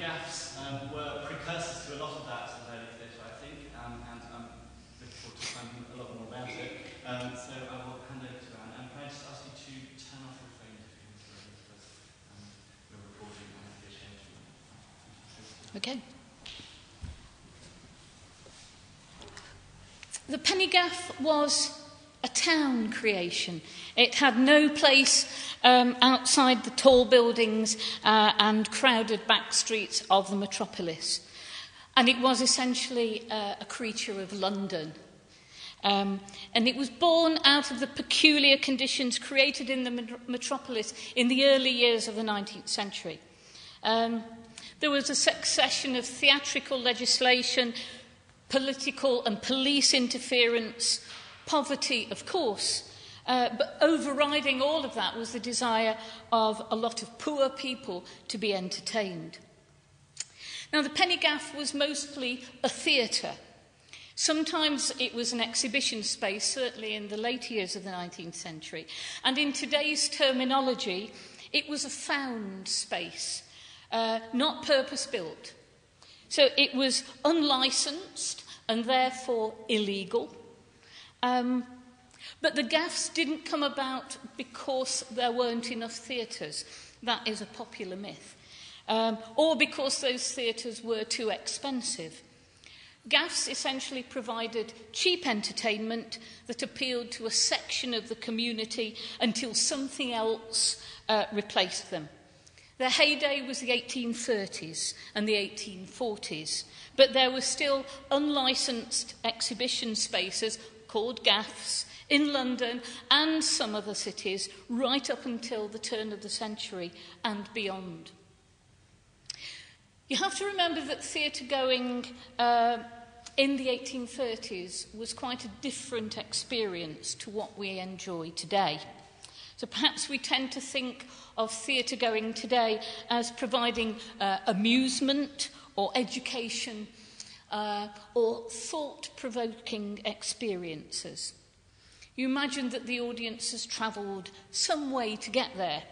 Gaffs were precursors to a lot of that sort of early theatre, I think, and I'm looking forward to finding a lot more about it. So I will hand over to Anne. And can I just ask you to turn off your phone if you want to, because we're recording and I'd be ashamed to. Okay. The Penny Gaff was a town creation. It had no place outside the tall buildings and crowded back streets of the metropolis. And it was essentially a creature of London. And it was born out of the peculiar conditions created in the metropolis in the early years of the 19th century. There was a succession of theatrical legislation, political and police interference, poverty, of course, but overriding all of that was the desire of a lot of poor people to be entertained. Now, the Penny Gaff was mostly a theatre. Sometimes it was an exhibition space, certainly in the later years of the 19th century. And in today's terminology, it was a found space, not purpose-built. So it was unlicensed and therefore illegal. But the gaffs didn't come about because there weren't enough theatres. That is a popular myth. Or because those theatres were too expensive. Gaffs essentially provided cheap entertainment that appealed to a section of the community until something else replaced them. Their heyday was the 1830s and the 1840s, but there were still unlicensed exhibition spaces called gaffs in London and some other cities right up until the turn of the century and beyond. You have to remember that theatre going in the 1830s was quite a different experience to what we enjoy today. So perhaps we tend to think of theatre going today as providing amusement or education or thought-provoking experiences. You imagine that the audience has travelled some way to get there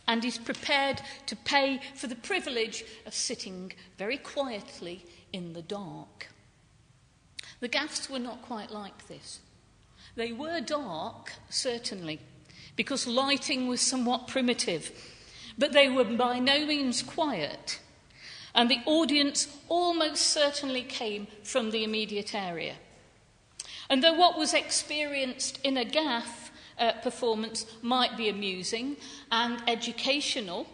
and is prepared to pay for the privilege of sitting very quietly in the dark. The gaffs were not quite like this. They were dark, certainly, because lighting was somewhat primitive, but they were by no means quiet, and the audience almost certainly came from the immediate area. And though what was experienced in a gaff performance might be amusing and educational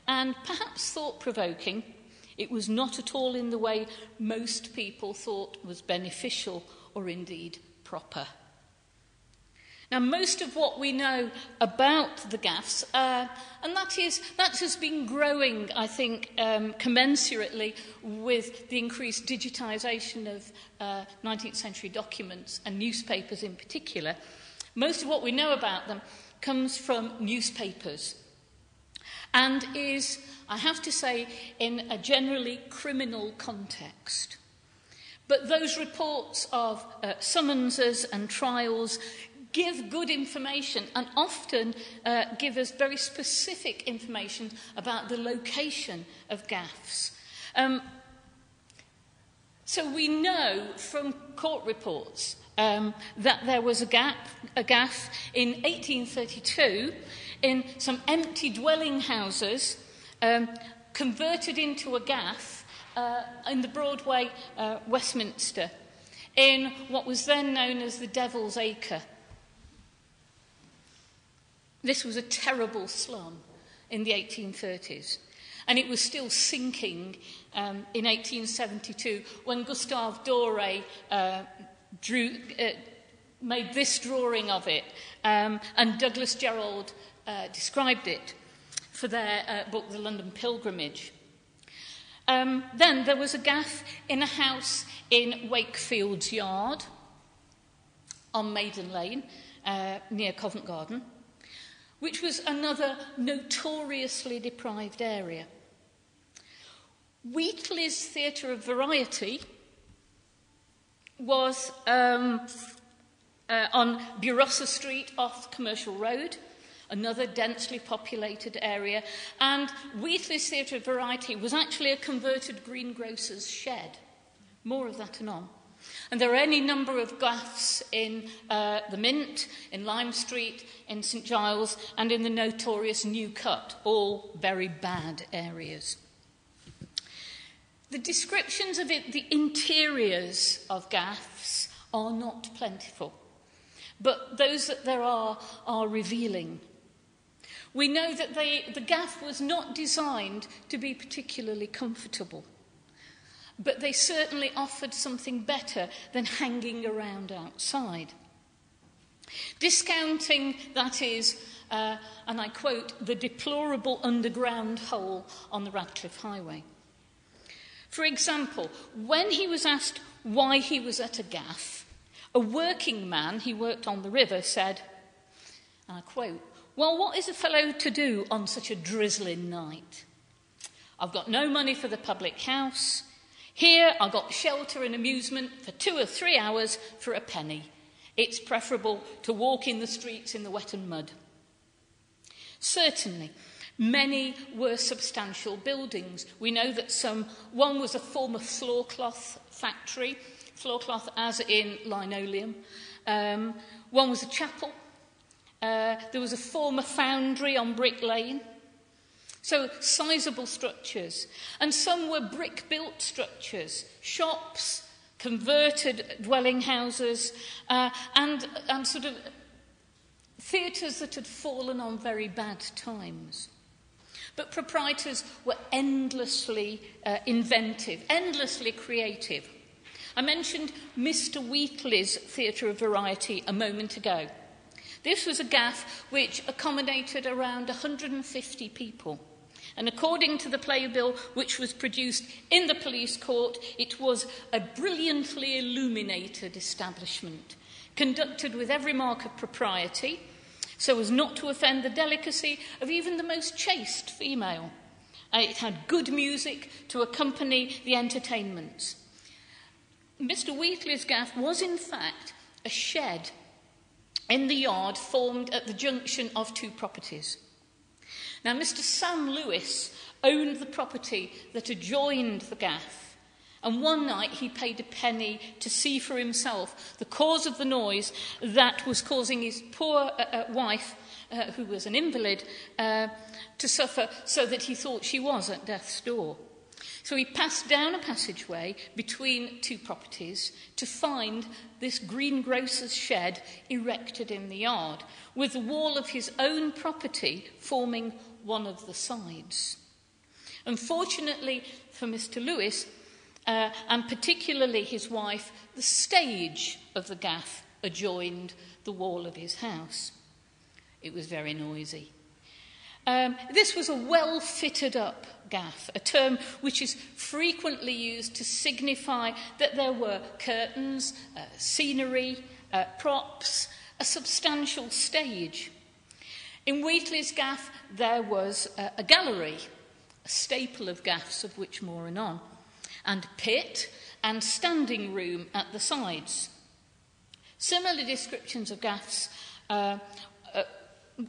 and perhaps thought-provoking, it was not at all in the way most people thought was beneficial or indeed proper. Now, most of what we know about the gaffs, and that has been growing, I think, commensurately with the increased digitisation of 19th century documents and newspapers in particular. Most of what we know about them comes from newspapers and is, I have to say, in a generally criminal context. But those reports of summonses and trials give good information and often give us very specific information about the location of gaffs. So we know from court reports that there was a gaff in 1832 in some empty dwelling houses converted into a gaff in the Broadway, Westminster, in what was then known as the Devil's Acre. This was a terrible slum in the 1830s, and it was still sinking in 1872 when Gustave Doré made this drawing of it, and Douglas Jerrold described it for their book, The London Pilgrimage. Then there was a gaff in a house in Wakefield's Yard on Maiden Lane, near Covent Garden, which was another notoriously deprived area. Wheatley's Theatre of Variety was on Burossa Street off Commercial Road, another densely populated area, and Wheatley's Theatre of Variety was actually a converted greengrocer's shed. More of that anon. And there are any number of gaffs in the Mint, in Lime Street, in St Giles, and in the notorious New Cut, all very bad areas. The descriptions of the interiors of gaffs are not plentiful, but those that there are revealing. We know that the gaff was not designed to be particularly comfortable, but they certainly offered something better than hanging around outside. Discounting, that is, and I quote, the deplorable underground hole on the Radcliffe Highway. For example, when he was asked why he was at a gaff, a working man, he worked on the river, said, and I quote, "Well, what is a fellow to do on such a drizzling night? I've got no money for the public house. Here I've got shelter and amusement for 2 or 3 hours for a penny. It's preferable to walk in the streets in the wet and mud." Certainly, many were substantial buildings. We know that one was a former floorcloth factory, floorcloth as in linoleum. One was a chapel. There was a former foundry on Brick Lane. So sizable structures. And some were brick-built structures, shops, converted dwelling houses, and sort of theatres that had fallen on very bad times. But proprietors were endlessly inventive, endlessly creative. I mentioned Mr. Wheatley's Theatre of Variety a moment ago. This was a gaff which accommodated around 150 people. And according to the playbill which was produced in the police court, it was a brilliantly illuminated establishment, conducted with every mark of propriety, so as not to offend the delicacy of even the most chaste female. It had good music to accompany the entertainments. Mr. Wheatley's gaff was, in fact, a shed in the yard formed at the junction of 2 properties. Now, Mr. Sam Lewis owned the property that adjoined the gaff, and one night he paid a penny to see for himself the cause of the noise that was causing his poor wife, who was an invalid, to suffer, so that he thought she was at death's door. So he passed down a passageway between 2 properties to find this greengrocer's shed erected in the yard, with the wall of his own property forming one of the sides. Unfortunately for Mr. Lewis, and particularly his wife, the stage of the gaff adjoined the wall of his house. It was very noisy. This was a well-fitted-up gaff, a term which is frequently used to signify that there were curtains, scenery, props, a substantial stage. In Wheatley's gaff, there was a gallery, a staple of gaffs, of which more anon, and pit and standing room at the sides. Similar descriptions of gaffs,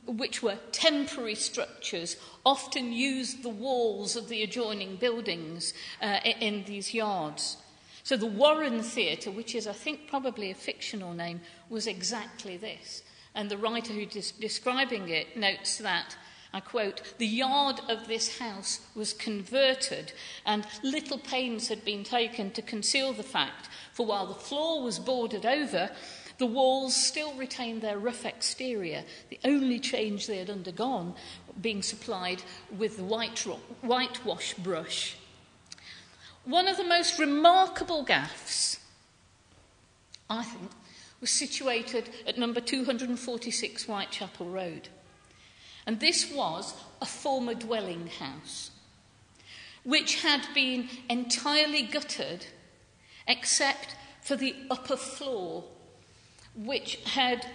which were temporary structures, often used the walls of the adjoining buildings in these yards. So the Warren Theatre, which is, I think, probably a fictional name, was exactly this. And the writer who is describing it notes that, I quote, "The yard of this house was converted, and little pains had been taken to conceal the fact, for while the floor was boarded over, the walls still retained their rough exterior, the only change they had undergone being supplied with the whitewash brush." One of the most remarkable gaffs, I think, was situated at number 246 Whitechapel Road. And this was a former dwelling house, which had been entirely gutted except for the upper floor, which had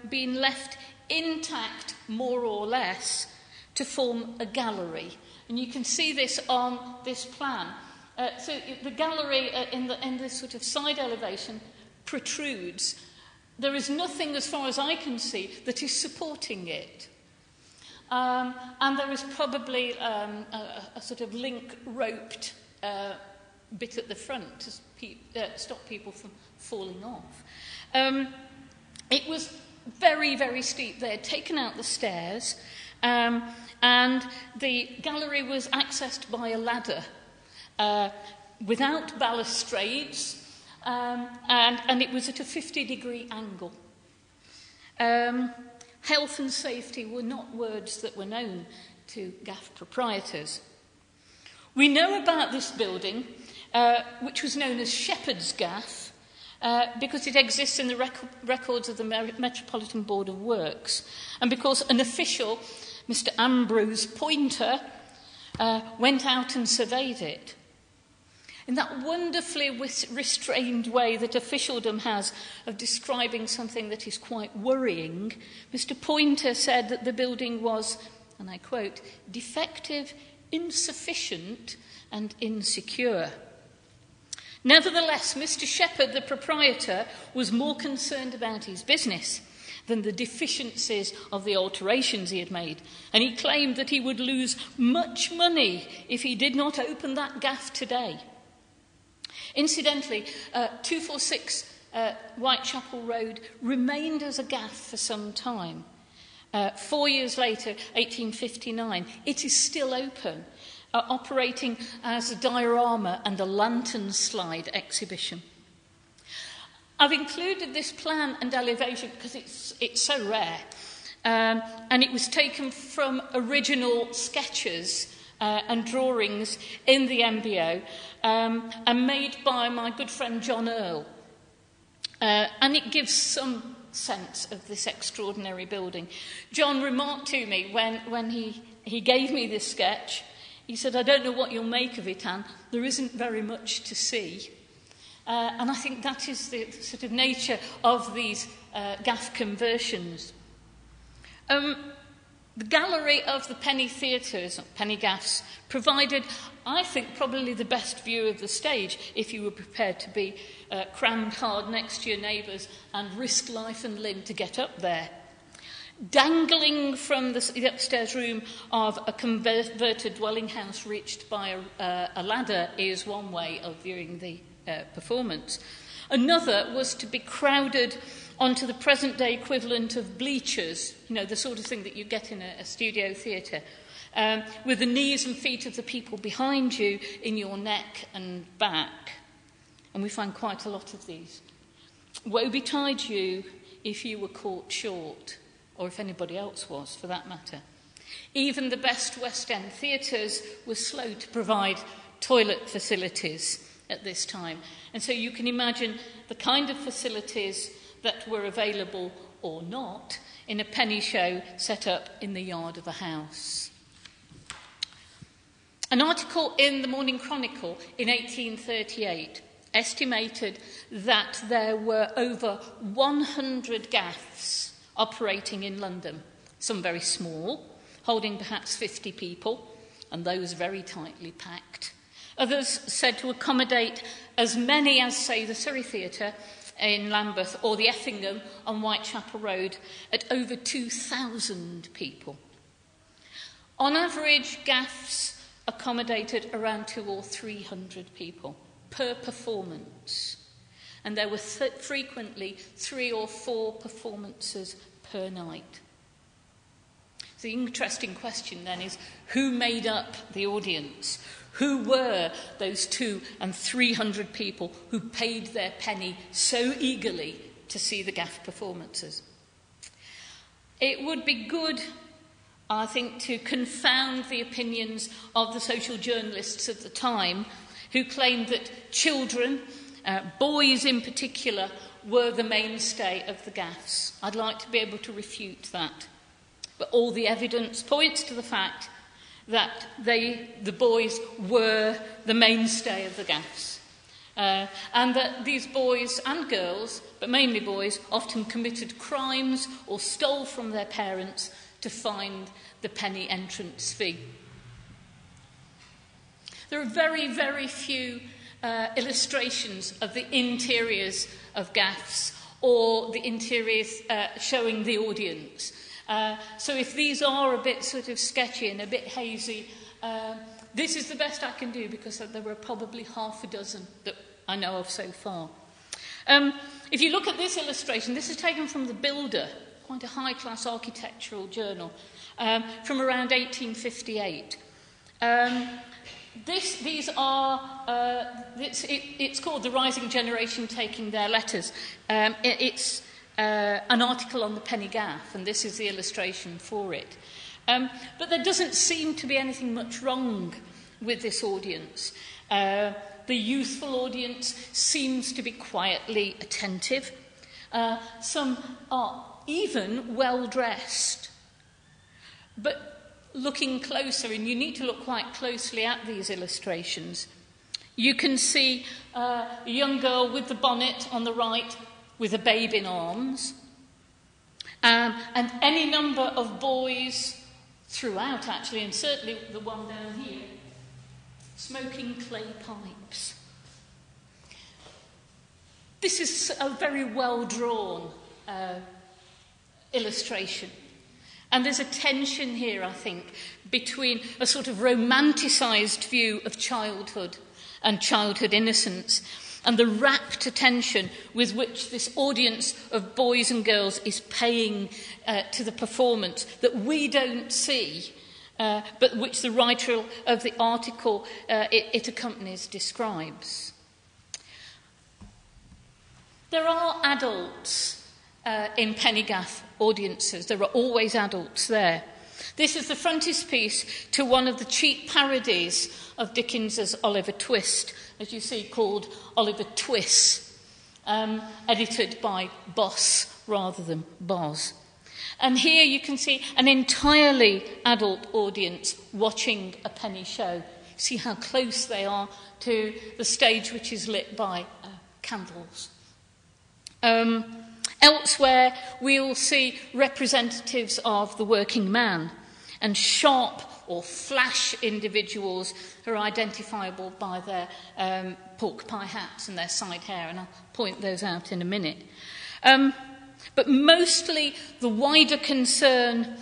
been left intact, more or less, to form a gallery. And you can see this on this plan. So the gallery in this sort of side elevation protrudes. There is nothing, as far as I can see, that is supporting it. And there is probably a sort of link roped bit at the front to stop people from falling off. It was very, very steep. They had taken out the stairs, and the gallery was accessed by a ladder without balustrades, and it was at a 50-degree angle. Health and safety were not words that were known to Gaff proprietors. We know about this building, which was known as Shepherd's Gaff, because it exists in the records of the Metropolitan Board of Works, and because an official, Mr. Ambrose Pointer, went out and surveyed it. In that wonderfully restrained way that officialdom has of describing something that is quite worrying, Mr. Pointer said that the building was, and I quote, defective, insufficient and insecure. Nevertheless, Mr. Shepherd, the proprietor, was more concerned about his business than the deficiencies of the alterations he had made, and he claimed that he would lose much money if he did not open that gaff today. Incidentally, 246 Whitechapel Road remained as a gaff for some time. 4 years later, 1859, it is still open, operating as a diorama and a lantern slide exhibition. I've included this plan and elevation because it's so rare, and it was taken from original sketches and drawings in the MBO, and made by my good friend John Earle. And it gives some sense of this extraordinary building. John remarked to me when he gave me this sketch, he said, "I don't know what you'll make of it, Anne. There isn't very much to see." And I think that is the sort of nature of these gaff conversions. The gallery of the Penny Theatres, Penny Gaffs, provided, I think, probably the best view of the stage if you were prepared to be crammed hard next to your neighbours and risk life and limb to get up there. Dangling from the upstairs room of a converted dwelling house reached by a ladder is one way of viewing the performance. Another was to be crowded onto the present-day equivalent of bleachers, you know, the sort of thing that you get in a studio theatre, with the knees and feet of the people behind you in your neck and back. And we find quite a lot of these. Woe betide you if you were caught short, or if anybody else was, for that matter. Even the best West End theatres were slow to provide toilet facilities at this time. And so you can imagine the kind of facilities that were available or not in a penny show set up in the yard of a house. An article in the Morning Chronicle in 1838 estimated that there were over 100 gaffs operating in London, some very small, holding perhaps 50 people, and those very tightly packed. Others said to accommodate as many as, say, the Surrey Theatre in Lambeth or the Effingham on Whitechapel Road at over 2,000 people. On average, gaffs accommodated around 200 or 300 people per performance, and there were frequently 3 or 4 performances per night. So the interesting question then is, who made up the audience? Who were those 200 and 300 people who paid their penny so eagerly to see the gaff performances? It would be good, I think, to confound the opinions of the social journalists of the time who claimed that children, boys in particular, were the mainstay of the gaffs. I'd like to be able to refute that. But all the evidence points to the fact that the boys were the mainstay of the gaffs. And that these boys and girls, but mainly boys, often committed crimes or stole from their parents to find the penny entrance fee. There are very, very few illustrations of the interiors of gaffs or the interiors showing the audience. So if these are a bit sort of sketchy and a bit hazy, this is the best I can do, because there were probably half a dozen that I know of so far. If you look at this illustration, this is taken from The Builder, quite a high-class architectural journal, from around 1858. It's called The Rising Generation Taking Their Letters. It's an article on the Penny Gaff, and this is the illustration for it. But there doesn't seem to be anything much wrong with this audience. The youthful audience seems to be quietly attentive. Some are even well-dressed. But looking closer, and you need to look quite closely at these illustrations, you can see a young girl with the bonnet on the right with a babe in arms, and any number of boys throughout, actually, and certainly the one down here, smoking clay pipes. This is a very well-drawn illustration. And there's a tension here, I think, between a sort of romanticised view of childhood and childhood innocence and the rapt attention with which this audience of boys and girls is paying to the performance that we don't see, but which the writer of the article it accompanies describes. There are adults in Penny Gaff audiences. There are always adults there. This is the frontispiece to one of the cheap parodies of Dickens's Oliver Twist, as you see, called Oliver Twiss, edited by Boss rather than Boz. And here you can see an entirely adult audience watching a penny show. See how close they are to the stage, which is lit by candles. Elsewhere, we'll see representatives of the working man and sharp or flash individuals who are identifiable by their pork pie hats and their side hair, and I'll point those out in a minute. But mostly the wider concern,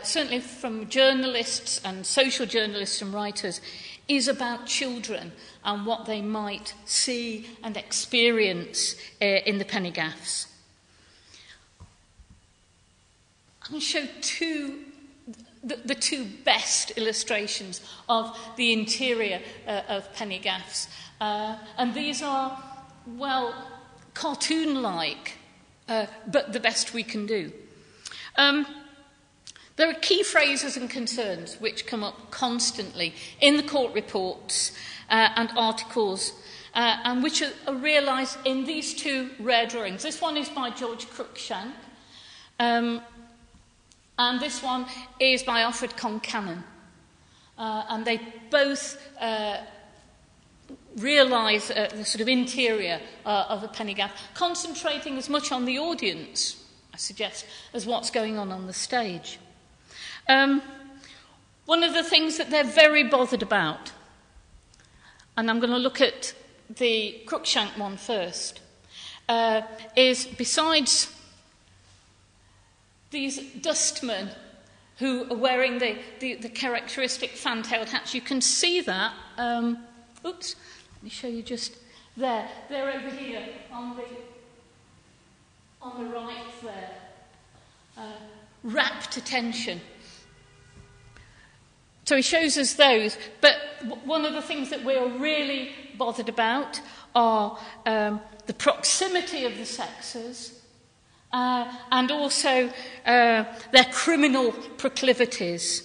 certainly from journalists and social journalists and writers, is about children and what they might see and experience in the Penny Gaffs. I'm going to show the two best illustrations of the interior of Penny Gaffs. And these are, well, cartoon-like, but the best we can do. There are key phrases and concerns which come up constantly in the court reports and articles, and which are realised in these two rare drawings. This one is by George Cruikshank, and this one is by Alfred Concannon. And they both realise the sort of interior of a Penny Gaff, concentrating as much on the audience, I suggest, as what's going on the stage. One of the things that they're very bothered about, and I'm going to look at the Cruikshank one first, is besides these dustmen who are wearing the characteristic fan-tailed hats, you can see that. Oops, let me show you just there. They're over here on the right there. Rapt attention. So he shows us those. But one of the things that we're really bothered about are the proximity of the sexes, and also their criminal proclivities.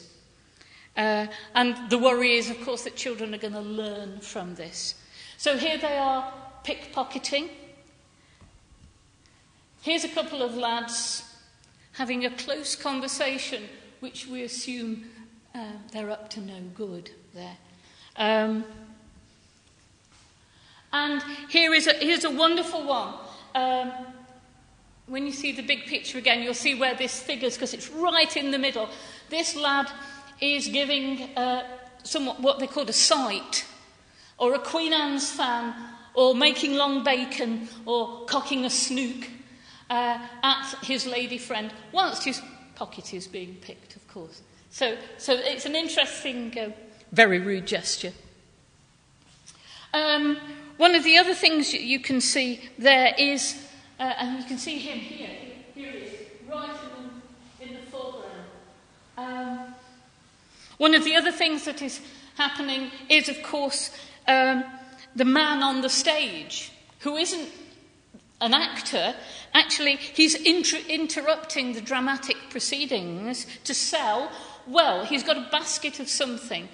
And the worry is, of course, that children are going to learn from this. So here they are pickpocketing. Here's a couple of lads having a close conversation, which we assume they're up to no good there. And here's a wonderful one. When you see the big picture again, you'll see where this figures, because it's right in the middle. This lad is giving somewhat what they call a sight, or a Queen Anne's fan, or making long bacon, or cocking a snook at his lady friend, whilst he's pocket is being picked, of course. So it's an interesting, very rude gesture. One of the other things you can see there is, and you can see him here he is, right in the foreground. One of the other things that is happening is, of course, the man on the stage, who isn't an actor. Actually, he's interrupting the dramatic proceedings to sell. Well, he's got a basket of something.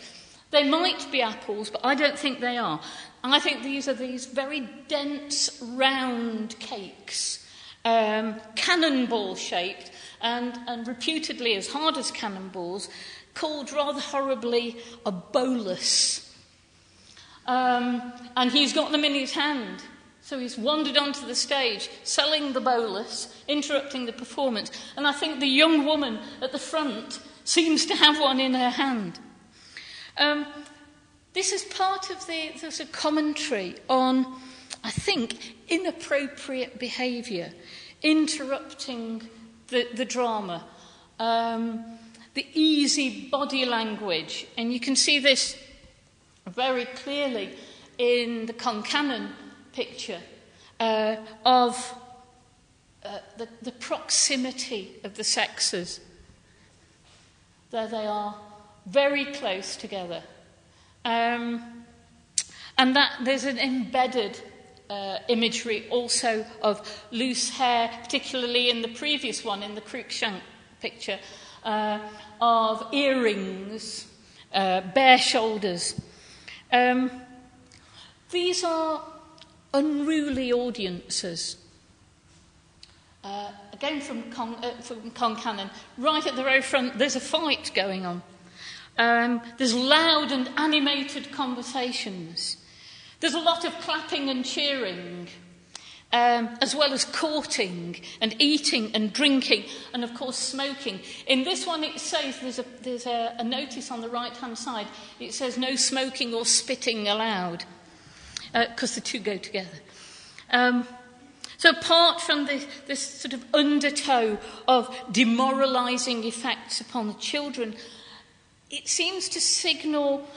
They might be apples, but I don't think they are. I think these are these very dense, round cakes, cannonball-shaped, and reputedly as hard as cannonballs, called rather horribly a bolus. And he's got them in his hand. So he's wandered onto the stage, selling the bolus, interrupting the performance. And I think the young woman at the front seems to have one in her hand. This is part of the sort of commentary on, I think, inappropriate behaviour, interrupting the drama, the easy body language. And you can see this very clearly in the Concannon picture of the proximity of the sexes. There they are, very close together. And that there's an embedded imagery also of loose hair, particularly in the previous one, in the Cruikshank picture, of earrings, bare shoulders. These are unruly audiences. Again from Concannon, right at the very front, there's a fight going on. There's loud and animated conversations. There's a lot of clapping and cheering, as well as courting and eating and drinking and, of course, smoking. In this one, it says, there's a notice on the right-hand side. It says, no smoking or spitting allowed, because the two go together. So apart from this sort of undertow of demoralising effects upon the children, it seems to signal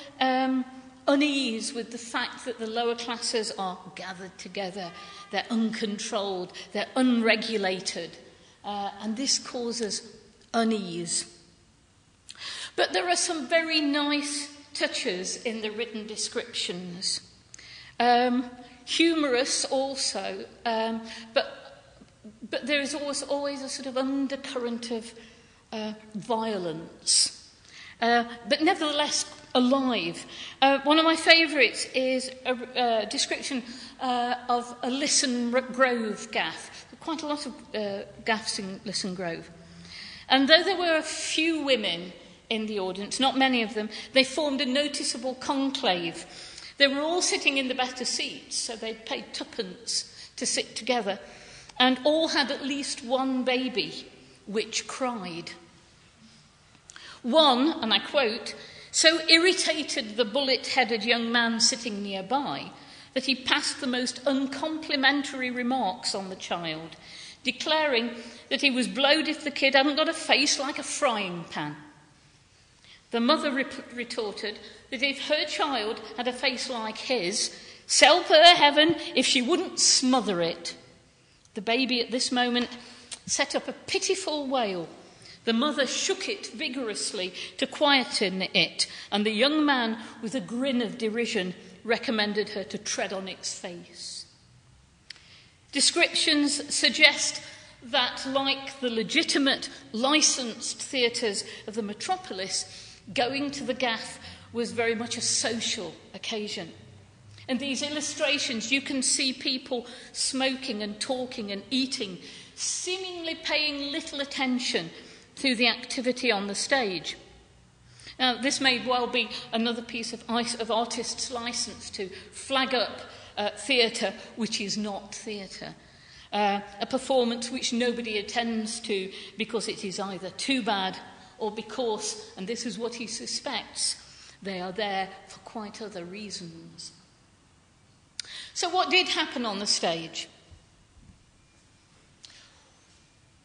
unease with the fact that the lower classes are gathered together, they're uncontrolled, they're unregulated, and this causes unease. But there are some very nice touches in the written descriptions. Humorous also, but there is always a sort of undercurrent of violence, but nevertheless alive. One of my favourites is a description of a Lisson Grove gaff. Quite a lot of gaffs in Lisson Grove. And though there were a few women in the audience, not many of them, they formed a noticeable conclave. They were all sitting in the better seats, so they paid twopence to sit together, and all had at least one baby, which cried. One, and I quote, so irritated the bullet-headed young man sitting nearby that he passed the most uncomplimentary remarks on the child, declaring that he was blowed if the kid hadn't got a face like a frying pan. The mother retorted that if her child had a face like his, self her heaven if she wouldn't smother it. The baby at this moment set up a pitiful wail. The mother shook it vigorously to quieten it, and the young man, with a grin of derision, recommended her to tread on its face. Descriptions suggest that, like the legitimate, licensed theatres of the metropolis, going to the gaff was very much a social occasion. In these illustrations, you can see people smoking and talking and eating, seemingly paying little attention to the activity on the stage. Now, this may well be another piece of artists' licence to flag up theatre which is not theatre. A performance which nobody attends to because it is either too bad or because, and this is what he suspects, they are there for quite other reasons. So what did happen on the stage?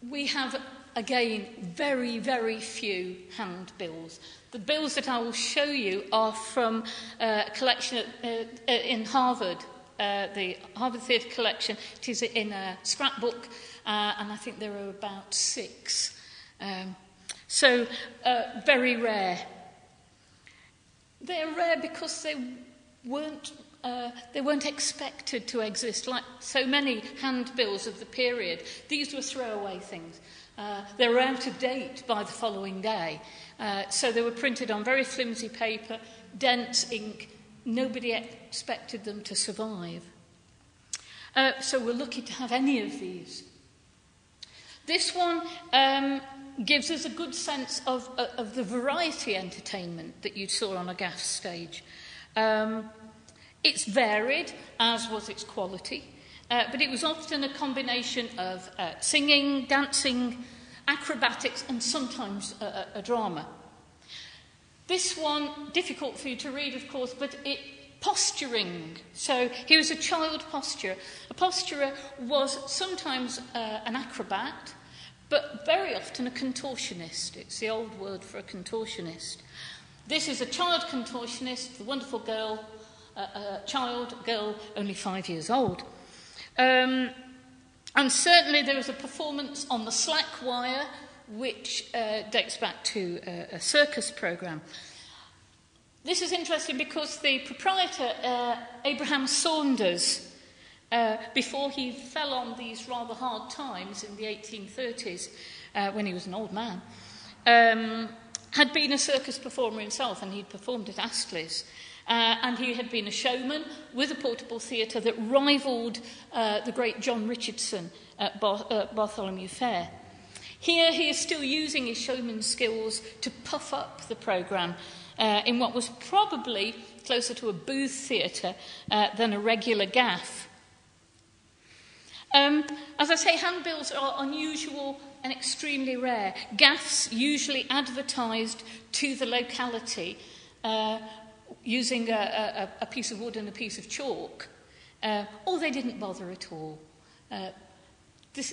We have again, very, very few handbills. The bills that I will show you are from a collection in Harvard, the Harvard Theatre collection. It is in a scrapbook, and I think there are about 6. So very rare. They're rare because they weren't expected to exist. Like so many handbills of the period, these were throwaway things. They were out of date by the following day. So they were printed on very flimsy paper, dense ink. Nobody expected them to survive. So we're lucky to have any of these. This one gives us a good sense of the variety entertainment that you saw on a Gaff stage. It's varied, as was its quality, but it was often a combination of singing, dancing, acrobatics, and sometimes a drama. This one, difficult for you to read, of course, but posturing. So he was a child posturer. A posturer was sometimes an acrobat, but very often a contortionist. It's the old word for a contortionist. This is a child contortionist, the wonderful girl, girl only 5 years old. And certainly there was a performance on the slack wire, which dates back to a circus programme. This is interesting because the proprietor, Abraham Saunders, before he fell on these rather hard times in the 1830s, when he was an old man, had been a circus performer himself, and he'd performed at Astley's. And he had been a showman with a portable theatre that rivalled the great John Richardson at Bartholomew Fair. Here he is still using his showman skills to puff up the programme in what was probably closer to a booth theatre than a regular gaff. As I say, handbills are unusual and extremely rare. Gaffs usually advertised to the locality using a piece of wood and a piece of chalk, or they didn't bother at all.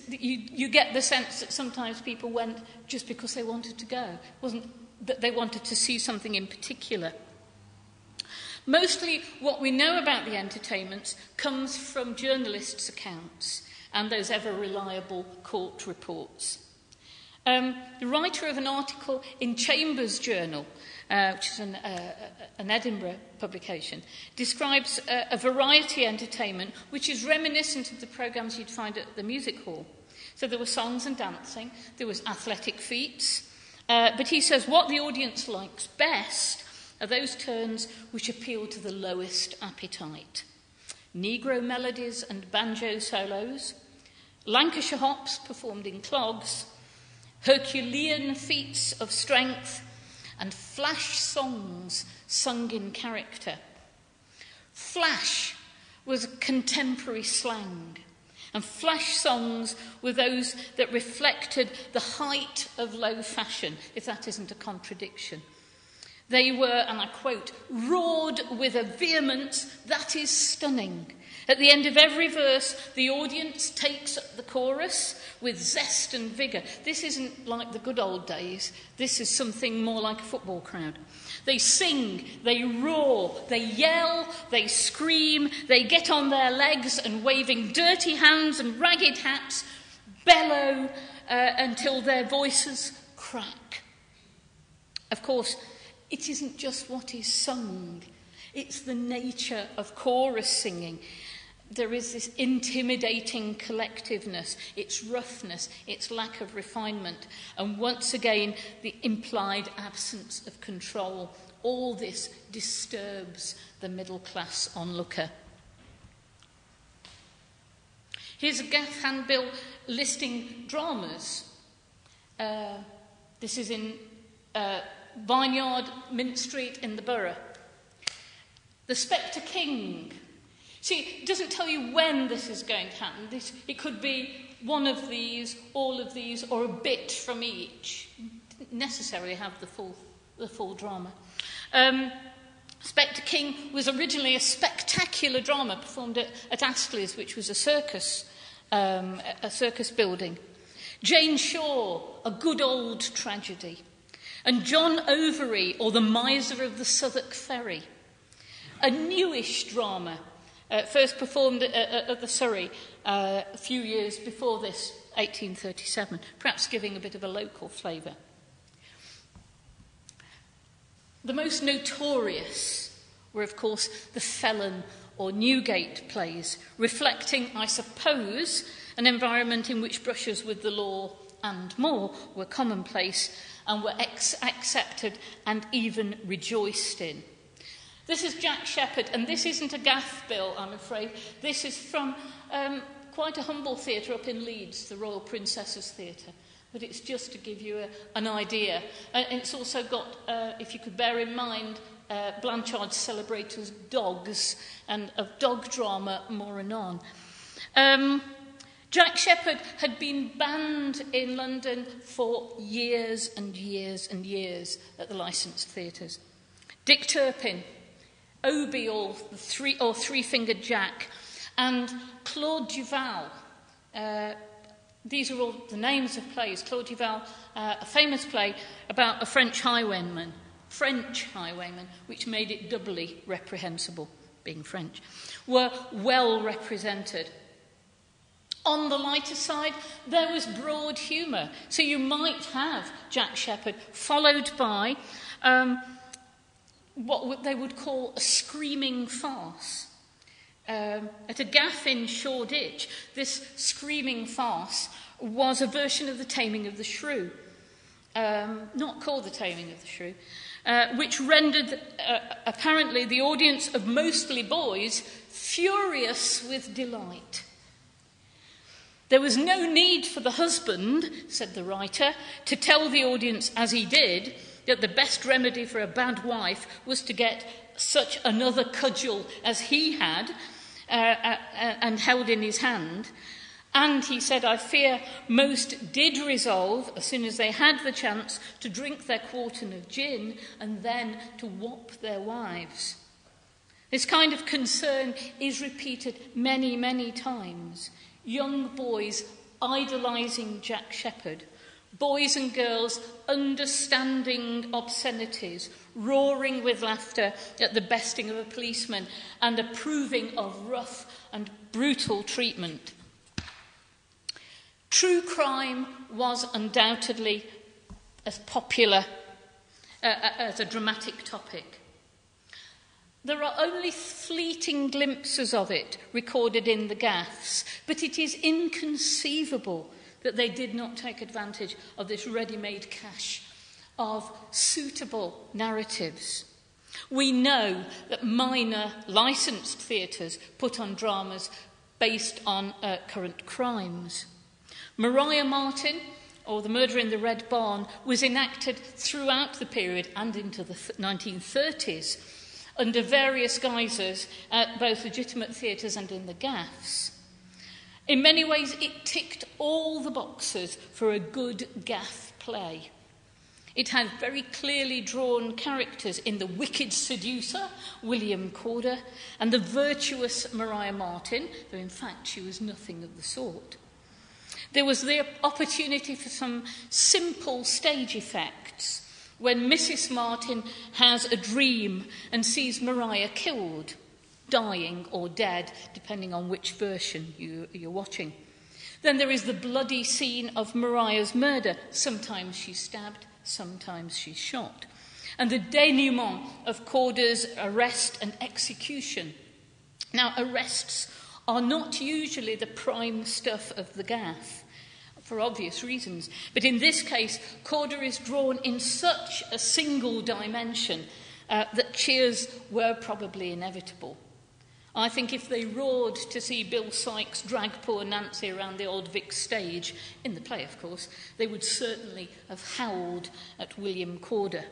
You get the sense that sometimes people went just because they wanted to go. It wasn't that they wanted to see something in particular. Mostly what we know about the entertainments comes from journalists' accounts and those ever-reliable court reports. The writer of an article in Chambers' Journal, which is an Edinburgh publication, describes a variety entertainment which is reminiscent of the programmes you'd find at the music hall. So there were songs and dancing, there was athletic feats, but he says what the audience likes best are those turns which appeal to the lowest appetite. Negro melodies and banjo solos, Lancashire hops performed in clogs, Herculean feats of strength, and flash songs sung in character. Flash was contemporary slang, and flash songs were those that reflected the height of low fashion, if that isn't a contradiction. They were, and I quote, roared with a vehemence that is stunning. At the end of every verse, the audience takes up the chorus with zest and vigour. This isn't like the good old days. This is something more like a football crowd. They sing, they roar, they yell, they scream, they get on their legs and waving dirty hands and ragged hats, bellow until their voices crack. Of course, it isn't just what is sung. It's the nature of chorus singing. There is this intimidating collectiveness, its roughness, its lack of refinement, and once again, the implied absence of control. All this disturbs the middle-class onlooker. Here's a Gaff handbill listing dramas. This is in Vineyard, Mint Street in the Borough. The Spectre King. See, it doesn't tell you when this is going to happen. It could be one of these, all of these, or a bit from each. It didn't necessarily have the full drama. Spectre King was originally a spectacular drama performed at Astley's, which was a circus building. Jane Shaw, A Good Old Tragedy, and John Overy, or The Miser of the Southwark Ferry, a newish drama, first performed at the Surrey a few years before this, 1837, perhaps giving a bit of a local flavour. The most notorious were, of course, the Felon or Newgate plays, reflecting, I suppose, an environment in which brushes with the law and more were commonplace and were accepted and even rejoiced in. This is Jack Sheppard, and this isn't a gaff bill, I'm afraid. This is from quite a humble theatre up in Leeds, the Royal Princesses Theatre. But it's just to give you an idea. And it's also got, if you could bear in mind, Blanchard's Celebrator's Dogs, and of dog drama, more anon. Jack Sheppard had been banned in London for years and years and years at the licensed theatres. Dick Turpin, Obie or Three-Fingered Jack, and Claude Duval. These are all the names of plays. Claude Duval, a famous play about a French highwayman, which made it doubly reprehensible, being French, were well represented. On the lighter side, there was broad humour. So you might have Jack Sheppard followed by what they would call a screaming farce. At a gaff in Shoreditch, this screaming farce was a version of The Taming of the Shrew, not called The Taming of the Shrew, which rendered apparently the audience of mostly boys furious with delight. There was no need for the husband, said the writer, to tell the audience, as he did, that the best remedy for a bad wife was to get such another cudgel as he had and held in his hand. And he said, I fear most did resolve, as soon as they had the chance, to drink their quartern of gin and then to whop their wives. This kind of concern is repeated many, many times. Young boys idolising Jack Sheppard, boys and girls understanding obscenities, roaring with laughter at the besting of a policeman and approving of rough and brutal treatment. True crime was undoubtedly as popular as a dramatic topic. There are only fleeting glimpses of it recorded in the gaffs, but it is inconceivable that they did not take advantage of this ready-made cache of suitable narratives. We know that minor licensed theatres put on dramas based on current crimes. Maria Martin, or The Murder in the Red Barn, was enacted throughout the period and into the 1930s under various guises at both legitimate theatres and in the gaffs. In many ways, it ticked all the boxes for a good gaff play. It had very clearly drawn characters in the wicked seducer, William Corder, and the virtuous Maria Martin, though in fact she was nothing of the sort. There was the opportunity for some simple stage effects when Mrs. Martin has a dream and sees Maria killed, dying or dead, depending on which version you're watching. Then there is the bloody scene of Maria's murder. Sometimes she's stabbed, sometimes she's shot. And the denouement of Corder's arrest and execution. Now, arrests are not usually the prime stuff of the gaff, for obvious reasons. But in this case, Corder is drawn in such a single dimension that cheers were probably inevitable. I think if they roared to see Bill Sykes drag poor Nancy around the Old Vic stage, in the play of course, they would certainly have howled at William Corder.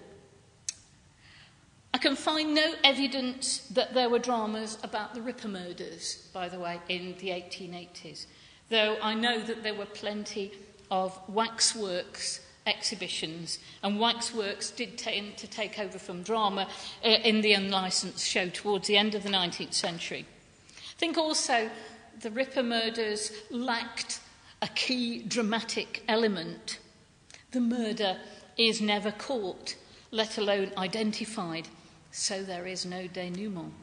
I can find no evidence that there were dramas about the Ripper murders, by the way, in the 1880s, though I know that there were plenty of waxworks exhibitions, and waxworks did tend to take over from drama in the unlicensed show towards the end of the 19th century. I think also the Ripper murders lacked a key dramatic element. The murder is never caught, let alone identified, so there is no denouement.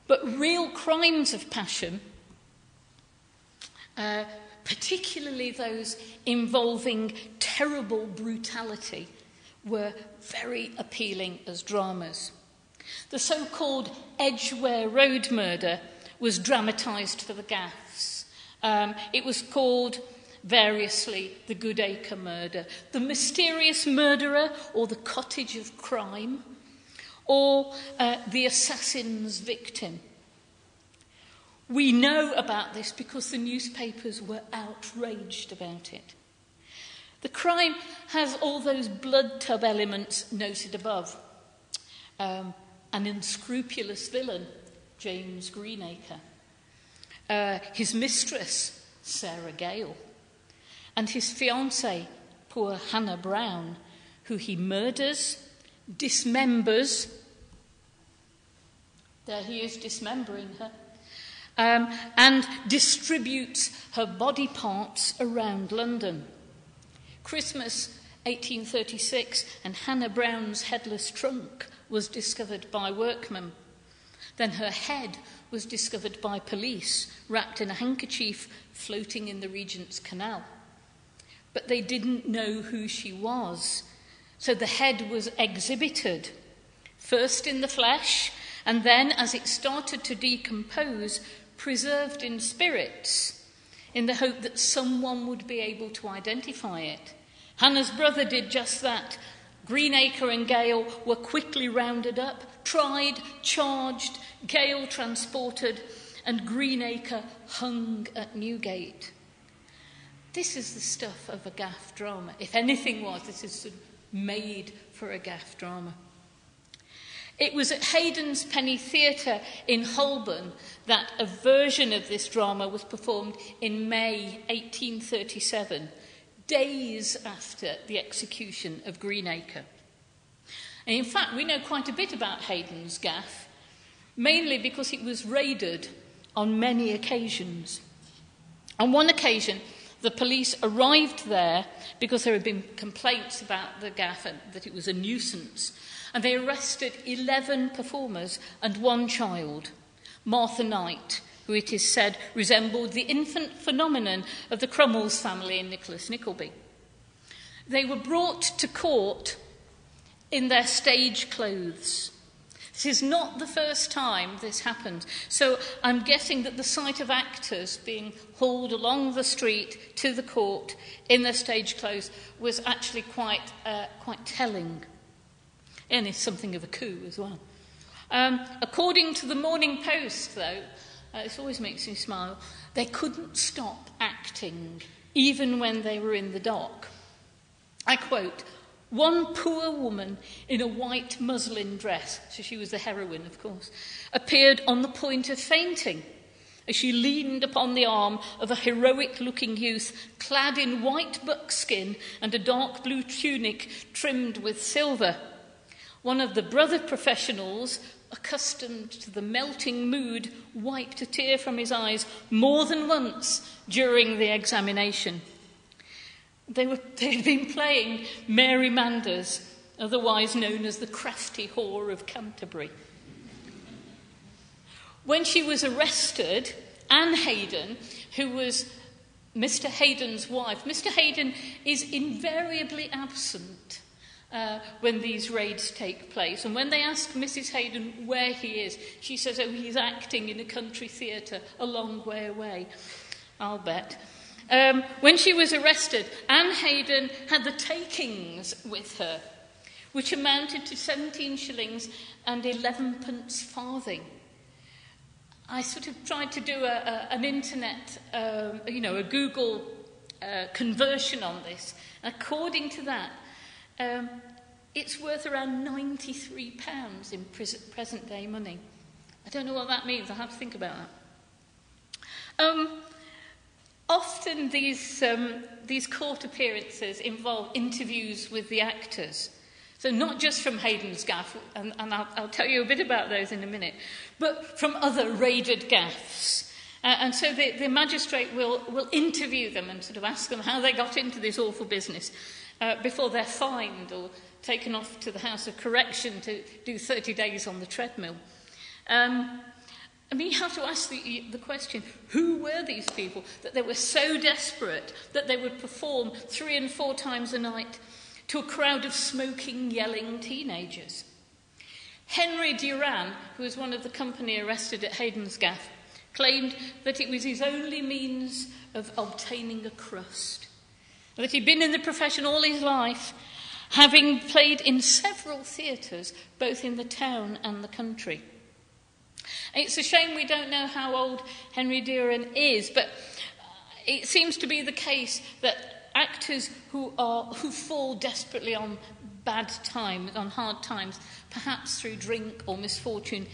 But real crimes of passion, particularly those involving terrible brutality, were very appealing as dramas. The so-called Edgware Road murder was dramatised for the Gaffs. It was called variously the Goodacre murder, the mysterious murderer or the cottage of crime, or the assassin's victim. We know about this because the newspapers were outraged about it. The crime has all those blood tub elements noted above. An unscrupulous villain, James Greenacre, his mistress, Sarah Gale, and his fiancée, poor Hannah Brown, who he murders, dismembers, there he is dismembering her, and distributes her body parts around London. Christmas 1836, and Hannah Brown's headless trunk was discovered by workmen. Then her head was discovered by police, wrapped in a handkerchief floating in the Regent's Canal. But they didn't know who she was, so the head was exhibited, first in the flesh, and then, as it started to decompose, preserved in spirits, in the hope that someone would be able to identify it. Hannah's brother did just that. Greenacre and Gale were quickly rounded up, tried, charged, Gale transported, and Greenacre hung at Newgate. This is the stuff of a Gaff drama. If anything was, this is sort of made for a Gaff drama. It was at Haydn's Penny Theatre in Holborn that a version of this drama was performed in May 1837, days after the execution of Greenacre. And in fact, we know quite a bit about Haydn's Gaff, mainly because it was raided on many occasions. On one occasion, the police arrived there because there had been complaints about the Gaff and that it was a nuisance, and they arrested 11 performers and one child, Martha Knight, who it is said resembled the infant phenomenon of the Cromwell's family in Nicholas Nickleby. They were brought to court in their stage clothes. This is not the first time this happened, so I'm guessing that the sight of actors being hauled along the street to the court in their stage clothes was actually quite telling. And it's something of a coup as well. According to the Morning Post, though, this always makes me smile, they couldn't stop acting, even when they were in the dock. I quote, "One poor woman in a white muslin dress," so she was the heroine, of course, "appeared on the point of fainting as she leaned upon the arm of a heroic-looking youth clad in white buckskin and a dark blue tunic trimmed with silver. One of the brother professionals, accustomed to the melting mood, wiped a tear from his eyes more than once during the examination." They had been playing Mary Manders, otherwise known as the crafty whore of Canterbury. When she was arrested, Anne Haydon, who was Mr. Haydon's wife, Mr. Haydon is invariably absent when these raids take place. And when they ask Mrs. Haydon where he is, she says, "Oh, he's acting in a country theatre a long way away." I'll bet. When she was arrested, Anne Haydon had the takings with her, which amounted to 17 shillings and 11 farthing. I sort of tried to do an internet, a Google conversion on this. According to that, it's worth around £93 in present-day money. I don't know what that means. I'll have to think about that. Often these court appearances involve interviews with the actors. So not just from Haydn's Gaff, and I'll tell you a bit about those in a minute, but from other raided Gaffs. And so the magistrate will interview them and sort of ask them how they got into this awful business before they're fined or taken off to the House of Correction to do 30 days on the treadmill. I mean, you have to ask the question, who were these people that they were so desperate that they would perform 3 and 4 times a night to a crowd of smoking, yelling teenagers? Henry Duran, who was one of the company arrested at Hayden's Gaff, claimed that it was his only means of obtaining a crust, that he'd been in the profession all his life, having played in several theatres, both in the town and the country. It's a shame we don't know how old Henry Duran is, but it seems to be the case that actors who fall desperately on bad times, on hard times, perhaps through drink or misfortune,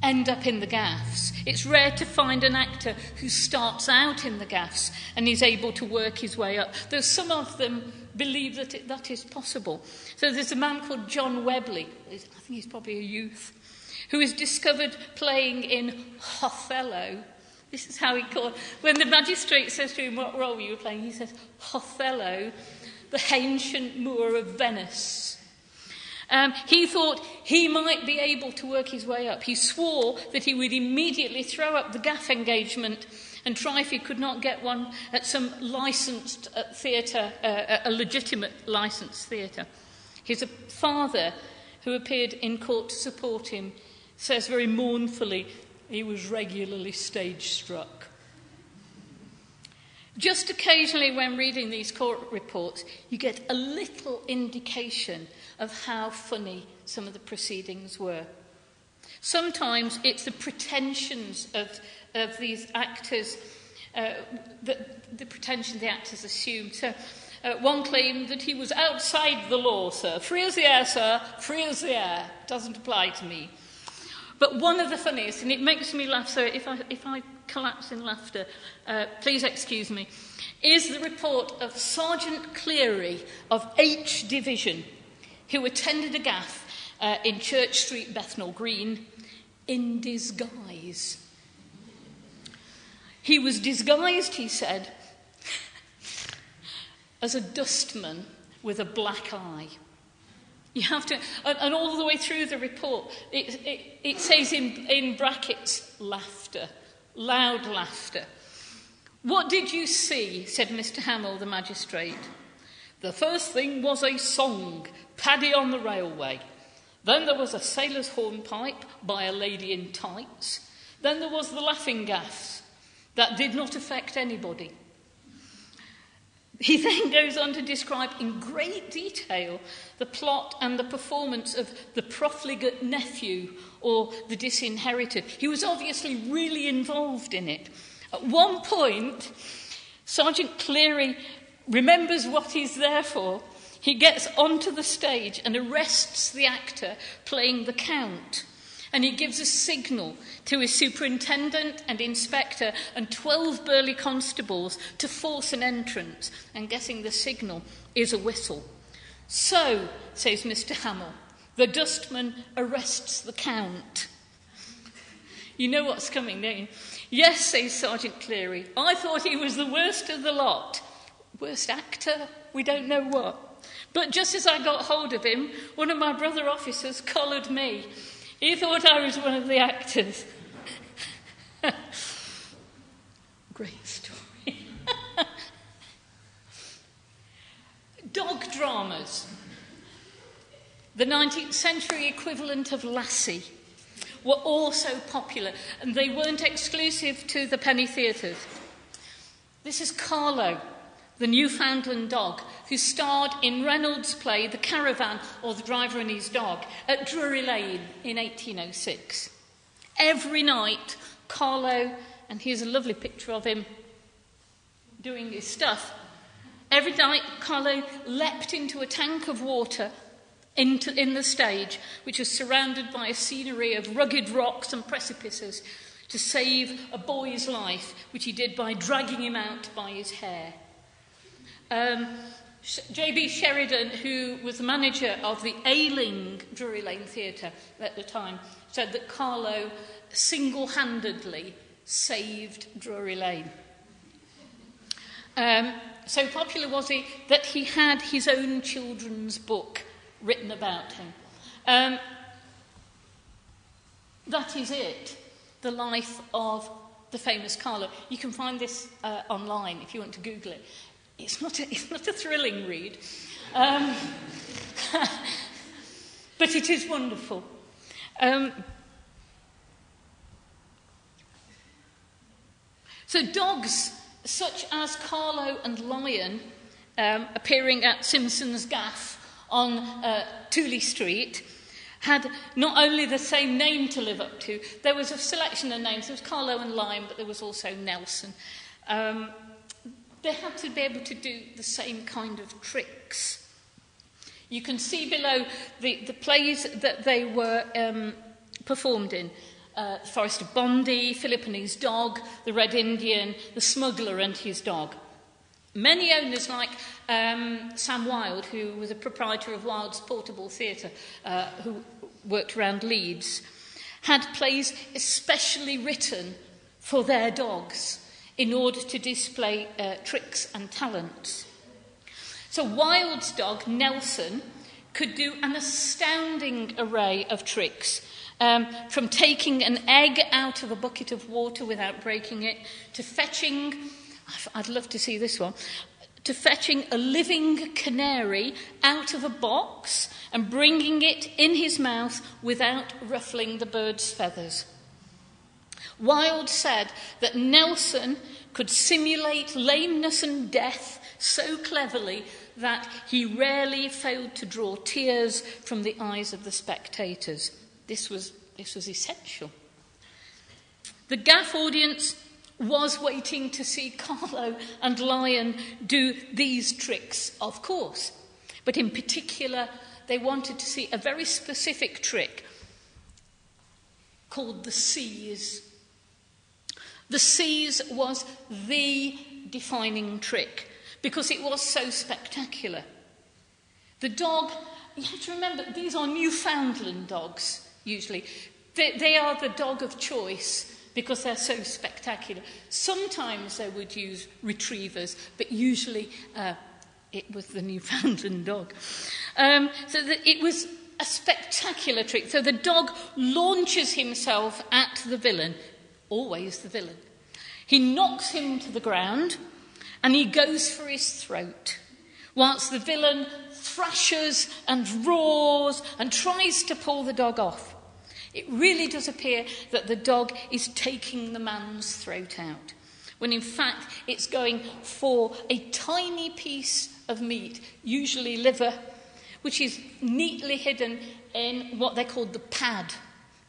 end up in the gaffs. It's rare to find an actor who starts out in the gaffs and is able to work his way up, though some of them believe that that is possible. So there's a man called John Webley, I think he's probably a youth, who is discovered playing in Othello. This is how he called. When the magistrate says to him, what role were you playing? He says, Othello, the ancient Moor of Venice. He thought he might be able to work his way up. He swore that he would immediately throw up the gaff engagement and try if he could not get one at some licensed theatre, a legitimate licensed theatre. His father, who appeared in court to support him, says very mournfully he was regularly stage struck. Just occasionally when reading these court reports, you get a little indication of how funny some of the proceedings were. Sometimes it's the pretensions of these actors, the pretension the actors assumed. So one claimed that he was outside the law, sir. Free as the air, sir. Free as the air. Doesn't apply to me. But one of the funniest, and it makes me laugh, so if I collapse in laughter, please excuse me, is the report of Sergeant Cleary of H Division, who attended a gaff in Church Street, Bethnal Green, in disguise. He was disguised, he said, as a dustman with a black eye. You have to, and all the way through the report, it says in brackets, laughter, loud laughter. What did you see? Said Mr. Hamill, the magistrate. The first thing was a song, Paddy on the Railway. Then there was a sailor's hornpipe by a lady in tights. Then there was the laughing gas. That did not affect anybody. He then goes on to describe in great detail the plot and the performance of the profligate nephew or the disinherited. He was obviously really involved in it. At one point, Sergeant Cleary remembers what he's there for. He gets onto the stage and arrests the actor playing the Count. And he gives a signal to his superintendent and inspector and 12 burly constables to force an entrance. And guessing the signal is a whistle. So, says Mr. Hamill, the dustman arrests the Count. You know what's coming, don't you? Yes, says Sergeant Cleary. I thought he was the worst of the lot. Worst actor? We don't know what. But just as I got hold of him, one of my brother officers collared me. He thought I was one of the actors. Great story. Dog dramas. The 19th century equivalent of Lassie were also popular, and they weren't exclusive to the penny theatres. This is Carlo, the Newfoundland dog, who starred in Reynolds' play The Caravan, or The Driver and His Dog, at Drury Lane in 1806. Every night, Carlo, and here's a lovely picture of him doing his stuff, every night Carlo leapt into a tank of water in the stage, which was surrounded by a scenery of rugged rocks and precipices, to save a boy's life, which he did by dragging him out by his hair. J.B. Sheridan, who was the manager of the ailing Drury Lane Theatre at the time, said that Carlo single-handedly saved Drury Lane. So popular was he that he had his own children's book written about him. That is it, the life of the famous Carlo. You can find this online if you want to Google it. It's not a thrilling read, but it is wonderful. So dogs such as Carlo and Lion, appearing at Simpson's Gaff on Tooley Street, had not only the same name to live up to, there was a selection of names. There was Carlo and Lion, but there was also Nelson. They had to be able to do the same kind of tricks. You can see below the plays that they were performed in. Forest of Bondy, Philip and his dog, the Red Indian, the Smuggler and his dog. Many owners like Sam Wilde, who was a proprietor of Wilde's Portable Theatre, who worked around Leeds, had plays especially written for their dogs in order to display tricks and talents. So Wilde's dog, Nelson, could do an astounding array of tricks, from taking an egg out of a bucket of water without breaking it, to fetching, I'd love to see this one, to fetching a living canary out of a box and bringing it in his mouth without ruffling the bird's feathers. Wilde said that Nelson could simulate lameness and death so cleverly that he rarely failed to draw tears from the eyes of the spectators. This was essential. The Gaff audience was waiting to see Carlo and Lion do these tricks, of course. But in particular, they wanted to see a very specific trick called the seize. The seize was the defining trick because it was so spectacular. The dog, you have to remember, these are Newfoundland dogs, usually. They are the dog of choice because they're so spectacular. Sometimes they would use retrievers, but usually it was the Newfoundland dog. So that it was a spectacular trick. So the dog launches himself at the villain, always the villain. He knocks him to the ground and he goes for his throat, whilst the villain thrashes and roars and tries to pull the dog off. It really does appear that the dog is taking the man's throat out, when in fact it's going for a tiny piece of meat, usually liver, which is neatly hidden in what they called the pad.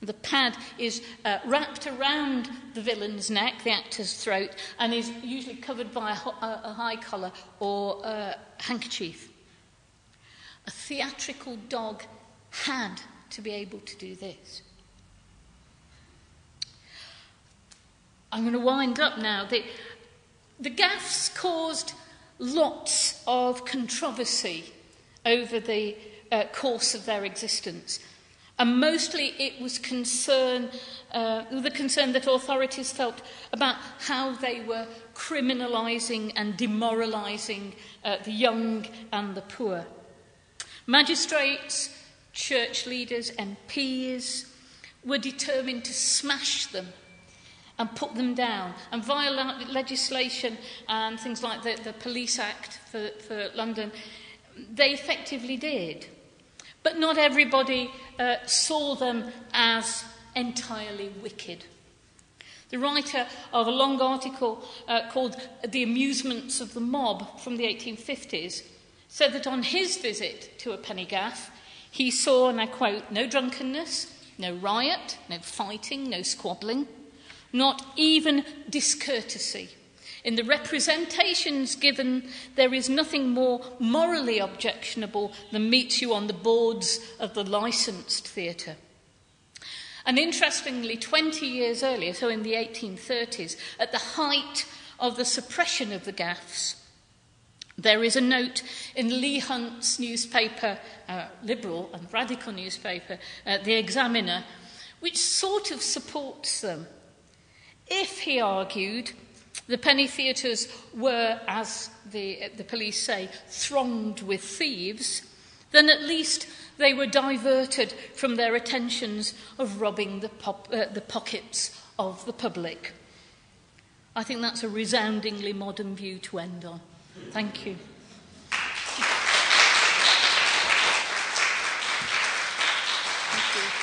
The pad is wrapped around the villain's neck, the actor's throat, and is usually covered by a high collar or a handkerchief. A theatrical dog had to be able to do this. I'm going to wind up now. The Gaffs caused lots of controversy over the course of their existence. And mostly it was the concern that authorities felt about how they were criminalising and demoralising the young and the poor. Magistrates, church leaders, MPs were determined to smash them and put them down. And via legislation and things like the Police Act for London, they effectively did. But not everybody saw them as entirely wicked. The writer of a long article called The Amusements of the Mob from the 1850s said that on his visit to a Penny Gaff, he saw, and I quote, no drunkenness, no riot, no fighting, no squabbling, not even discourtesy. In the representations given, there is nothing more morally objectionable than meets you on the boards of the licensed theatre. And interestingly, 20 years earlier, so in the 1830s, at the height of the suppression of the Gaffs, there is a note in Leigh Hunt's newspaper, liberal and radical newspaper, The Examiner, which sort of supports them. If, he argued, the penny theatres were, as the police say, thronged with thieves, then at least they were diverted from their attentions of robbing the pockets of the public. I think that's a resoundingly modern view to end on. Thank you. Thank you.